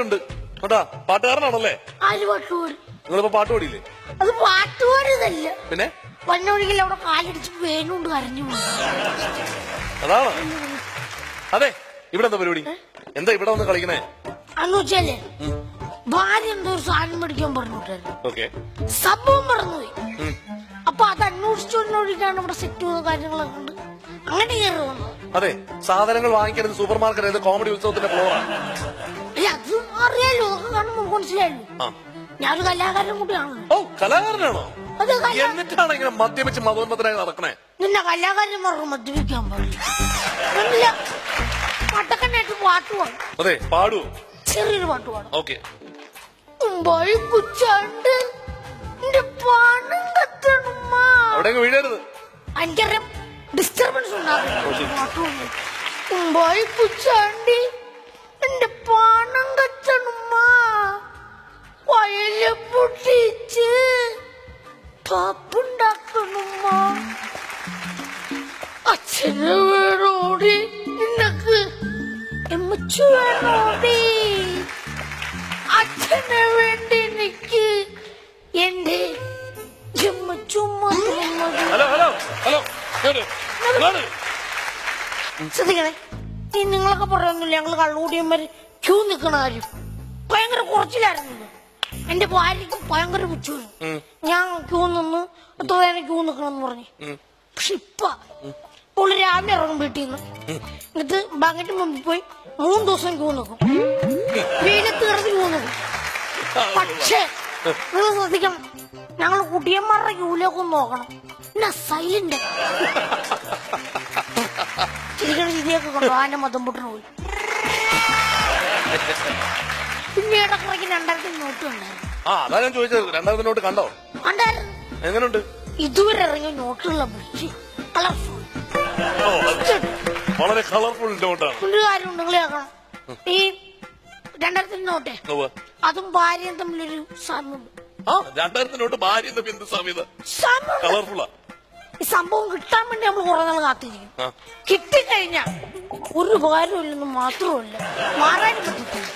ഉണ്ട് കേട്ടാ. പാട്ടുകാരനാണല്ലേ? ആര് പാട്ടുപാടി? നിങ്ങളിപ്പോ പാട്ട് പാടിയില്ലേ? അത് പാട്ടുപാടിയതല്ല, പിന്നെ വന്നൊഴികൽ അവിടെ കാലടിച്ച് വേനുകൊണ്ട് കരഞ്ഞു. അതാണ്. അതെ, ഇവിടെ എന്താ പരിപാടി? എന്താ ഇവിടെ വന്ന് കളിക്കണേ? അന്ന് വെച്ചാലേ ഭാര്യ എന്തോ ഒരു സാധനം മേടിക്കാൻ പറഞ്ഞിട്ടായിരുന്നു. ഓക്കെ, സംഭവം മറന്നുപോയി. അപ്പൊ അത് അന്വേഷിച്ചോടിക്കാണ് ഇവിടെ സെറ്റ് ചെയ്ത കാര്യങ്ങളൊക്കെ ഉണ്ട്. അങ്ങനെ കയറി വന്നു. അതെ, സാധനങ്ങൾ വാങ്ങിക്കരുത് സൂപ്പർ മാർക്കറ്റ് കോമഡി ഉത്സവത്തിന്റെ ഫ്ലോറാണ്. അത് അറിയാലോ, അതൊക്കെ കാണുമ്പോൾ മനസ്സിലായല്ലോ. ഞാനൊരു കലാകാരൻ കൂടിയാണല്ലോ. ഓ, കലാകാരനാണോ? അത് എന്നിട്ടാണ് ഇങ്ങനെ മദ്യപിച്ച് മതോന്മത്തനായി നടക്കണേ? നിന്നെ കലാകാരൻ പറഞ്ഞു മദ്യപിക്കാൻ പാടില്ല. പട്ടക്കനായിട്ട് പാട്ട് പാടും. അതെ, പാടുവോ? ചെറിയൊരു പാട്ട് പാടും. ഓക്കെ. കുച്ചാണ്ട് അവിടെ വീഴരുത്. എനിക്കറിയാം, ഡിസ്റ്റർബൻസ് ഉണ്ടാകും. എന്റെ പാണം കത്തണുമ്മ, വയല് പൊട്ടിച്ച് പാപ്പുണ്ടാക്കണുമ്മ, അച്ഛന് വേണോടി നിനക്ക്, എമ്മച്ചു വേണോടി, അച്ഛന് വേണ്ടി എനിക്ക് എന്റെ ശ്രദ്ധിക്കണേ. ഈ നിങ്ങളൊക്കെ പറയുന്നില്ല ഞങ്ങള് കള്ളുകൂടിയന്മാര് ക്യൂ നിക്കണ കാര്യം ഭയങ്കര കുറച്ചിലായിരുന്നു. എന്റെ ഭാര്യക്ക് ഭയങ്കര പുച്ഛമായിരുന്നു. ഞാൻ ക്യൂ നിന്ന് എത്ര നേരം ക്യൂ നിക്കണമെന്ന് പറഞ്ഞു. പക്ഷെ ഇപ്പൊ രാവിലെ ഇറങ്ങും വീട്ടിൽ നിന്ന്, എന്നിട്ട് ബാങ്കിന്റെ മുമ്പിൽ പോയി 3 ദിവസം ക്യൂ നിൽക്കും. വെയിലത്ത് കിടന്ന് ക്യൂ നിൽക്കും. പക്ഷേ നിങ്ങൾ ശ്രദ്ധിക്കണം, ഞങ്ങൾ കുട്ടിയന്മാരുടെ ക്യൂലൊക്കെ ഒന്ന് നോക്കണം. എന്നാ സൈലന്റ് ചിരിക്കണ ചിരിയൊക്കെ കൊണ്ടു ആന്റെ മതം പൊട്ടിന് പോയി. പിന്നെ ഇടക്കിടയ്ക്ക് 2000 നോട്ട് ഉണ്ടായിരുന്നു. അതാ ഞാൻ ചോദിച്ചത്, 2000 നോട്ട് കണ്ടോ? ഉണ്ടായിരുന്നു. എങ്ങനെയുണ്ട്? ഇതുവരെ ഇറങ്ങിയ നോട്ടുള്ള കളർഫുൾ, വളരെ കളർഫുൾ നോട്ടാണ്. ഒരു കാര്യം നിങ്ങൾ കേൾക്കണം, ഈ 2000 നോട്ടേ അതും ഭാര്യയും തമ്മിലൊരു സാമ്യമുണ്ട്. 2000 നോട്ട് ഭാര്യ എന്ത് സാമ്യത? കളർഫുള്ളാ. ഈ സംഭവം കിട്ടാൻ വേണ്ടി നമ്മൾ കുറെ നാൾ കാത്തിരിക്കും. കിട്ടിക്കഴിഞ്ഞാ ഒരു ഉപകാരവും ഇല്ലെന്ന് മാത്രമല്ല, മാറാനും പറ്റത്തില്ല.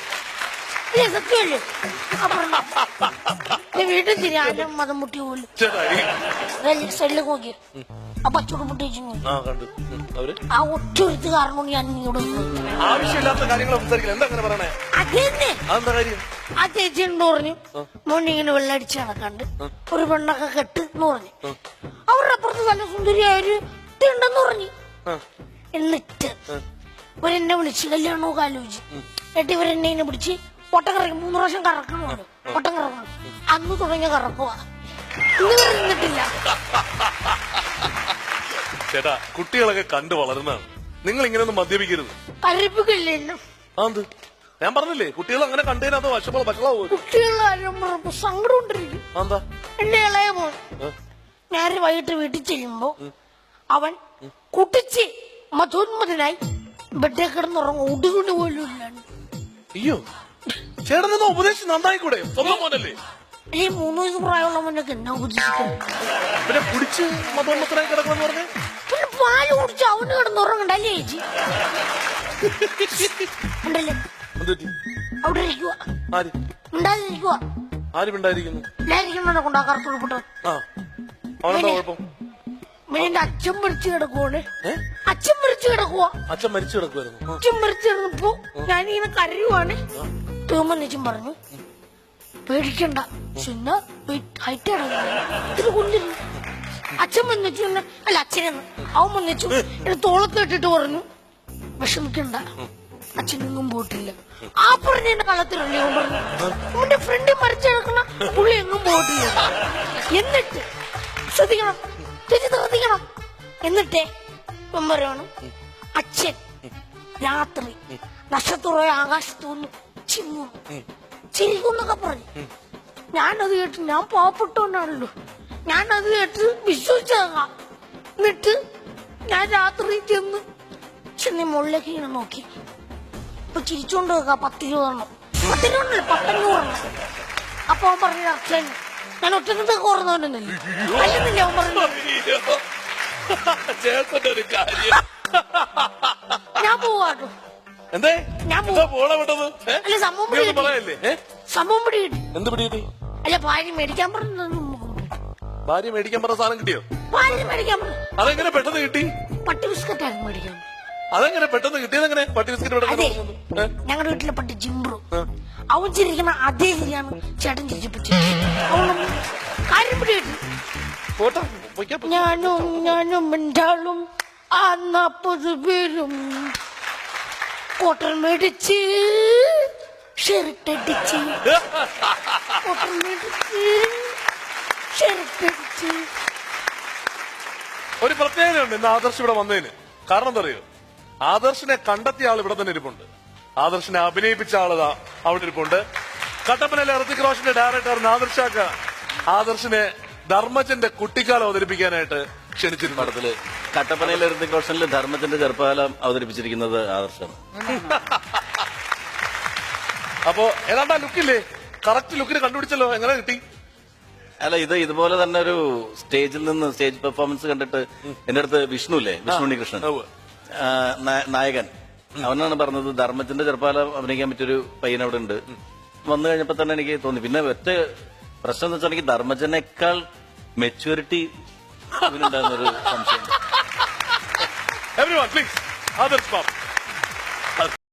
സത്യമല്ലേ? വീട്ടിൽ തിരിയാനും മതം മുട്ടി പോലും സെല്ല് നോക്കി ആ പച്ചോട് മുട്ടിച്ചു. ആ ഒറ്റ ഒരുത്ത് കാരണം ഞാൻ നിന്നോട് ആവശ്യമില്ലാത്ത കാര്യങ്ങൾ സംസാരിക്കില്ല. ആ ചേച്ചി എന്ന് പറഞ്ഞു, മോനിങ്ങനെ വെള്ളടിച്ച് നടക്കാണ്ട് ഒരു പെണ്ണൊക്കെ കെട്ട് എന്ന് പറഞ്ഞു. അവരുടെ അപ്പുറത്ത് നല്ല സുന്ദരിയായൊരു ഉണ്ടെന്ന് പറഞ്ഞു. എന്നിട്ട് ഇവരെന്നെ വിളിച്ച് കല്യാണമൊക്കെ ആലോചിച്ച് എന്നിട്ട് ഇവരെന്നെ പിടിച്ച് ഒട്ടം കറങ്ങി 3 പ്രാവശ്യം കറക്കണമല്ലോ. ഒട്ടം കറക്കണം. അന്ന് തുടങ്ങിയ കറക്കുക ഇന്ന് നിന്നിട്ടില്ല. ചേട്ടാ, കുട്ടികളൊക്കെ കണ്ടു വളരുന്നതാണ്. നിങ്ങൾ ഇങ്ങനെയൊന്നും മദ്യപിക്കരുത്. കരപ്പിക്കില്ലേ? ഞാൻ പറഞ്ഞില്ലേ, കുട്ടികൾ അങ്ങനെ കണ്ടതിനകത്ത് വഷളാവും. കുട്ടികളെ സങ്കടം കൊണ്ടിരിക്കും. എന്റെ ഇളയ മോൻ നേരെ വൈകിട്ട് വീട്ടിൽ ചെല്ലുമ്പോ അവൻ കുട്ടിച്ച് മധോന്മതനായി ബെഡേ കിടന്നുറങ്ങും. ഒടുകൊണ്ട് പോലും ഇല്ലാണ്ട്. അയ്യോ, ചേട്ടനെന്നാ ഉപദേശിച്ച് നന്നായിക്കൂടെ? സ്വന്തം മോനല്ലേ? ഈ 3 വയസ്സ് പ്രായമുള്ള മോനൊക്കെ എന്നാ ഉപദേശിക്കണം? പിന്നെ കുടിച്ച് മധോന്മത്തനായി കിടക്കണമെന്ന് പറഞ്ഞേ, പിന്നെ പാല് കുടിച്ച് അവന് കിടന്നുറങ്ങണ്ടല്ലേ ചേച്ചി? ഉണ്ടല്ലേ അവിടെ ഇരിക്കുക, ഉണ്ടാതിരിക്കുക. എല്ലായിരിക്കും കൊണ്ടാ കറുത്തുൾപ്പെട്ടു. എന്റെ അച്ഛൻ മരിച്ചു കിടക്കുവാണ്. അച്ഛൻ മരിച്ചു കിടക്കുവാ. അച്ഛൻ മരിച്ചു കിടക്കുവായിരുന്നു. അച്ഛൻ മരിച്ചു കിടന്നപ്പോ ഞാനിങ്ങനെ കരയുവാണ്. തൂമന്നേച്ചും പറഞ്ഞു, പേടിക്കണ്ട, ഹൈറ്റാണ് കൊണ്ടിരുന്നു. അച്ഛൻ വന്നിച്ചു, അല്ല അച്ഛനെന്ന് അവൻ വന്നിച്ചു എന്റെ തോളത്ത് ഇട്ടിട്ട് പറഞ്ഞു, വിഷമിക്കണ്ട, അച്ഛനെങ്ങും പോയിട്ടില്ല. ആ പറഞ്ഞ എന്റെ കള്ളത്തിലല്ലേ അവൻ പറഞ്ഞു. അവന്റെ ഫ്രണ്ട് മരിച്ചു കിടക്കുന്ന പുള്ളി എങ്ങും പോയിട്ടില്ല. എന്നിട്ട് ശ്രദ്ധിക്കണം, ശ്രദ്ധിക്കണം. എന്നിട്ടേ ഇപ്പം പറയണം, അച്ഛൻ രാത്രി നക്ഷത്രമായ ആകാശത്ത് വന്നു ചിരിക്കുന്നൊക്കെ പറഞ്ഞു. ഞാനത് കേട്ട്, ഞാൻ പാവപ്പെട്ടോണ്ടാണല്ലോ, ഞാനത് കേട്ട് വിശ്വസിച്ചതാ. എന്നിട്ട് ഞാൻ രാത്രി ചെന്ന് മുകളിലേക്ക് ഇങ്ങനെ നോക്കി. ഇപ്പൊ ചിരിച്ചോണ്ട് വെക്കാം 10 രൂപ 10 രൂപ 500. അപ്പൊ അവൻ പറഞ്ഞ അച്ഛൻ ഞാൻ ഒറ്റക്ക് ഓർന്നവനൊന്നല്ലേ അല്ലെന്നില്ല. അവൻ പറഞ്ഞു ഞാൻ പോവാട്ടോ, എന്തേ ഞാൻ എന്താ പോണ വിട്ടത് അല്ല സംഭവം നീ ഒന്നും പറയല്ലേ സംഭവം പിടി കിട്ടി. എന്ത് പിടി അല്ല ഭാര്യ മേടിക്കാൻ പറഞ്ഞു. ഭാര്യ മേടിക്കാൻ പറഞ്ഞ സാധനം കിട്ടിയോ? ഭാര്യ മേടിക്കാൻ പറഞ്ഞു. അതെങ്ങനെ പെട്ടെന്ന് കിട്ടി? പട്ടി ബിസ്ക്കറ്റ് ആയിരുന്നു മേടിക്കാൻ. അതെങ്ങനെ പെട്ടെന്ന് കിട്ടിയതെങ്ങനെ? പട്ടി ബിസ്ക്കറ്റ് അതെ ഞങ്ങളുടെ വീട്ടിലെ പട്ടി ജിംബ്രു അവൻ ചിരിക്കുന്ന അതേ ശരിയാണ് ചേട്ടൻ ചിരിപ്പിച്ചത്. അവളും കാര്യം പിടി കിട്ടി. ഞാനും മിണ്ടാളും ആ 40 പേരും കോട്ടൺ മേടിച്ച് ഷെർട്ടടിച്ച് കോട്ടൺ മേടിച്ച് ഷെർട്ടടിച്ച്. ഒരു പ്രത്യേകതയുണ്ട് ഇന്ന് ആദർശ് ഇവിടെ വന്നതിന്. കാരണം എന്താ അറിയോ? ആദർശിനെ കണ്ടെത്തിയ ആൾ ഇവിടെ തന്നെ ഇരിപ്പുണ്ട്. ആദർശിനെ അഭിനയിപ്പിച്ച ആളതാ അവിടെ ഇരിപ്പുണ്ട്. കട്ടപ്പനയിലെ ഋതിക് റോഷന്റെ ഡയറക്ടർ നാദിർഷാക്ക ആദർശിനെ ധർമ്മജന്റെ കുട്ടിക്കാലം അവതരിപ്പിക്കാനായിട്ട് ക്ഷണിച്ചിരുന്നു. പടത്തില് കട്ടപ്പനയിലെ ഋതിക് റോഷനിൽ ധർമ്മജന്റെ ചെറുപ്പകാലം അവതരിപ്പിച്ചിരിക്കുന്നത് ആദർശാണ്. അപ്പോ ഏതാണ്ടാ ലുക്കില്ലേ? കറക്റ്റ് ലുക്കിന് കണ്ടുപിടിച്ചല്ലോ. എങ്ങനെ കിട്ടി? അല്ല ഇതുപോലെ തന്നെ ഒരു സ്റ്റേജിൽ നിന്ന് സ്റ്റേജ് പെർഫോമൻസ് കണ്ടിട്ട് എന്റെ അടുത്ത് വിഷ്ണു ഇല്ലേ, വിഷ്ണു ഉണ്ണികൃഷ്ണൻ നായകൻ, അവനാണ് പറഞ്ഞത് ധർമ്മജന്റെ ചെറുപ്പകാലം അഭിനയിക്കാൻ പറ്റിയൊരു പയ്യൻ അവിടെ ഉണ്ട്. വന്നു കഴിഞ്ഞപ്പോ തന്നെ എനിക്ക് തോന്നി. പിന്നെ ഒറ്റ പ്രശ്നം എന്ന് വെച്ചാൽ എനിക്ക് ധർമ്മജനേക്കാൾ മെച്യൂരിറ്റി ഇതിനുണ്ടായിരുന്നൊരു സംശയം. Everyone, please. Others, Bob.